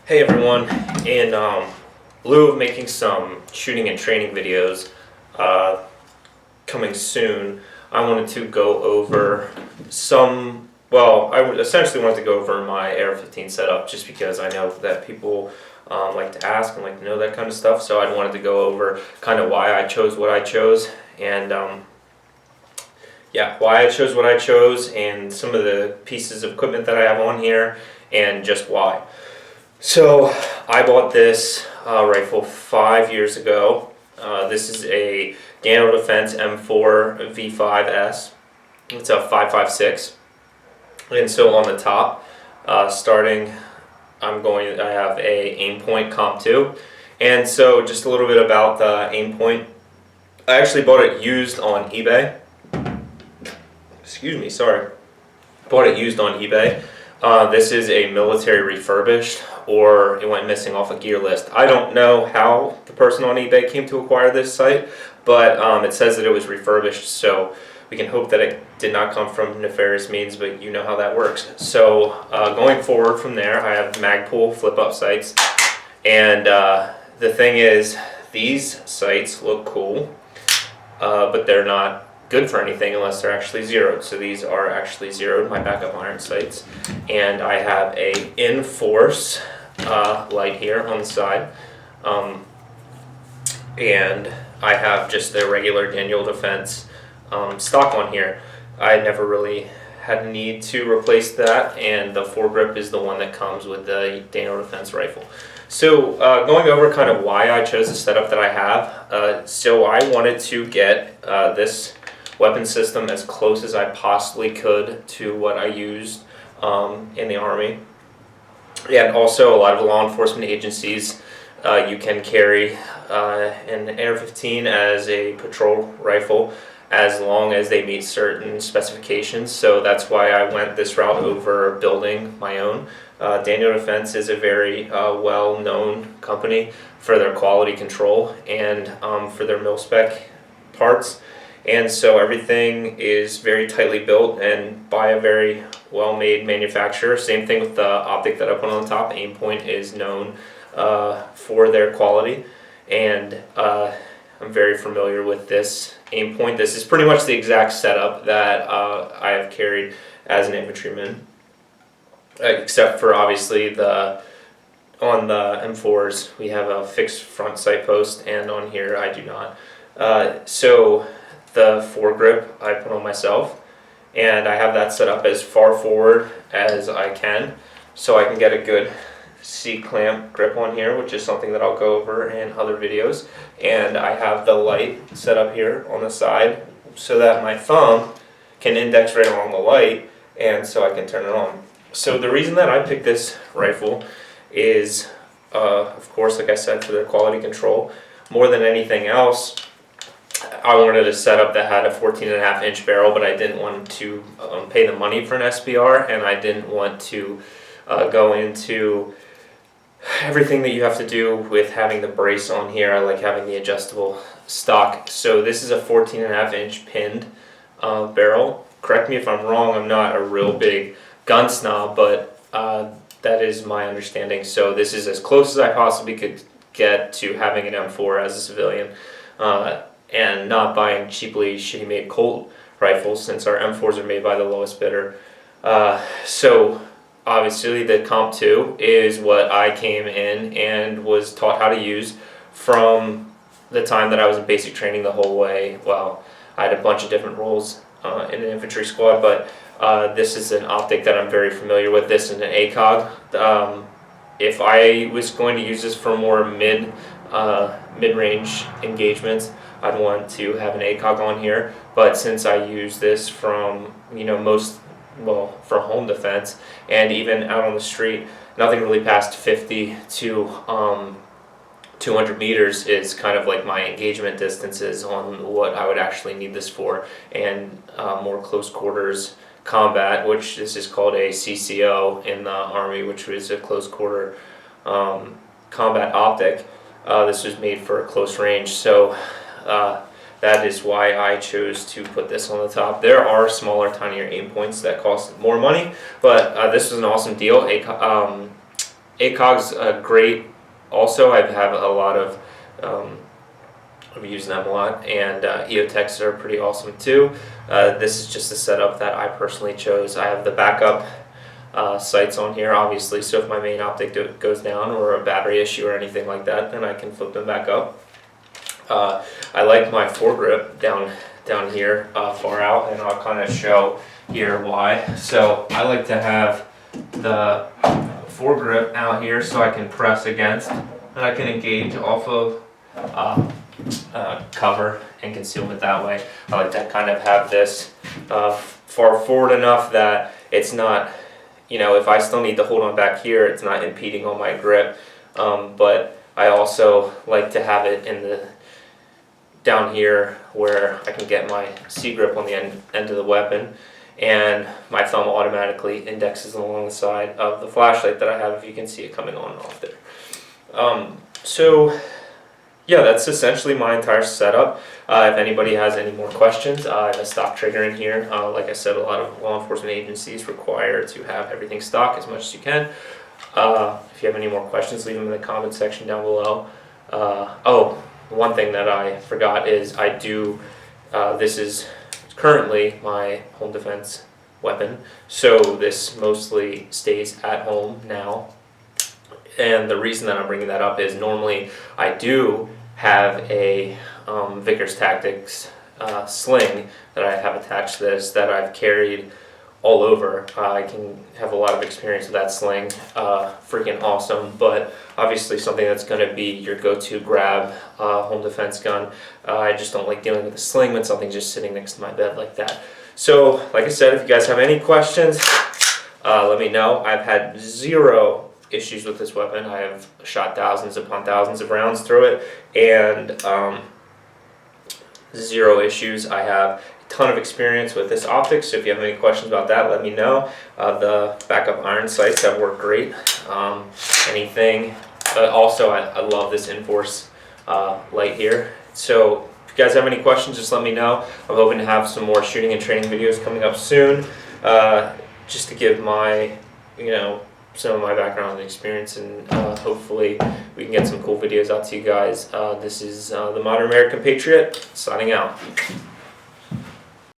Hey everyone, in lieu of making some shooting and training videos uh, coming soon, I wanted to go over essentially wanted to go over my AR-15 setup just because I know that people like to ask and like to know that kind of stuff, so I wanted to go over kind of why I chose what I chose and why I chose what I chose and some of the pieces of equipment that I have on here and just why. So I bought this rifle 5 years ago. This is a Daniel Defense M4 V5S. It's a 5.56, and so on the top, starting, I have a Aimpoint Comp 2, and so just a little bit about the Aimpoint. I actually bought it used on eBay. Excuse me, sorry. Bought it used on eBay. This is a military refurbished, or it went missing off a gear list. I don't know how the person on eBay came to acquire this site, but it says that it was refurbished, so we can hope that it did not come from nefarious means, but you know how that works. So going forward from there, I have Magpul flip-up sights, and the thing is, these sights look cool, but they're not good for anything unless they're actually zeroed. So these are actually zeroed, my backup iron sights, and I have a in-force light here on the side, and I have just the regular Daniel Defense stock on here. I never really had a need to replace that, and the foregrip is the one that comes with the Daniel Defense rifle. So going over kind of why I chose the setup that I have, so I wanted to get this weapon system as close as I possibly could to what I used in the Army. And also a lot of law enforcement agencies, you can carry an AR-15 as a patrol rifle as long as they meet certain specifications. So that's why I went this route over building my own. Daniel Defense is a very well-known company for their quality control and for their mil-spec parts. And so everything is very tightly built and by a very well-made manufacturer. Same thing with the optic that I put on the top. Aimpoint is known for their quality, and I'm very familiar with this Aimpoint. This is pretty much the exact setup that I have carried as an infantryman, except for obviously on the M4s we have a fixed front sight post, and on here I do not. So the foregrip I put on myself, and I have that set up as far forward as I can so I can get a good C-clamp grip on here, which is something that I'll go over in other videos. And I have the light set up here on the side so that my thumb can index right along the light, and so I can turn it on. So the reason that I picked this rifle is, of course, like I said, for their quality control. More than anything else, I wanted a setup that had a 14.5-inch barrel, but I didn't want to pay the money for an SBR, and I didn't want to go into everything that you have to do with having the brace on here. I like having the adjustable stock. So this is a 14.5-inch pinned barrel. Correct me if I'm wrong, I'm not a real big gun snob, but that is my understanding. So this is as close as I possibly could get to having an M4 as a civilian. And not buying cheaply shitty made Colt rifles, since our M4s are made by the lowest bidder. So obviously the Comp 2 is what I came in and was taught how to use from the time that I was in basic training the whole way. Well, I had a bunch of different roles in an infantry squad, but this is an optic that I'm very familiar with. This is an ACOG. If I was going to use this for more mid-range engagements, I'd want to have an ACOG on here, but since I use this from, for home defense and even out on the street, nothing really past 50 to 200 meters is kind of like my engagement distances on what I would actually need this for, and more close quarters combat, which this is called a CCO in the Army, which is a close quarter combat optic. This was made for a close range, so that is why I chose to put this on the top. There are smaller, tinier aim points that cost more money, but this was an awesome deal. ACOG's great. Also, I have a lot of I've used them a lot, and EOTechs are pretty awesome too. This is just a setup that I personally chose. I have the backup sights on here, obviously, so if my main optic goes down or a battery issue or anything like that, then I can flip them back up. I like my foregrip down here far out, and I'll kind of show here why. So I like to have the foregrip out here so I can press against, and I can engage off of cover and concealment that way. I like to kind of have this far forward enough that it's not, if I still need to hold on back here, it's not impeding on my grip. But I also like to have it down here where I can get my C grip on the end of the weapon, and my thumb automatically indexes along the side of the flashlight that I have, if you can see it coming on and off there. So yeah, that's essentially my entire setup. If anybody has any more questions, I have a stock trigger in here. Like I said, a lot of law enforcement agencies require to have everything stock as much as you can. If you have any more questions, leave them in the comment section down below. One thing that I forgot is this is currently my home defense weapon, so this mostly stays at home now. And the reason that I'm bringing that up is normally I do have a Vickers Tactics sling that I have attached to this that I've carried all over. I can have a lot of experience with that sling, freaking awesome, but obviously something that's going to be your go-to grab home defense gun. I just don't like dealing with a sling when something's just sitting next to my bed like that. So like I said, if you guys have any questions, let me know. I've had zero issues with this weapon. I have shot thousands upon thousands of rounds through it, and zero issues. I have a ton of experience with this optics, so if you have any questions about that, let me know. The backup iron sights have worked great. Also, I love this Inforce light here. So if you guys have any questions, just let me know. I'm hoping to have some more shooting and training videos coming up soon, just to give my, some of my background and experience, and hopefully we can get some cool videos out to you guys. This is the Modern American Patriot, signing out.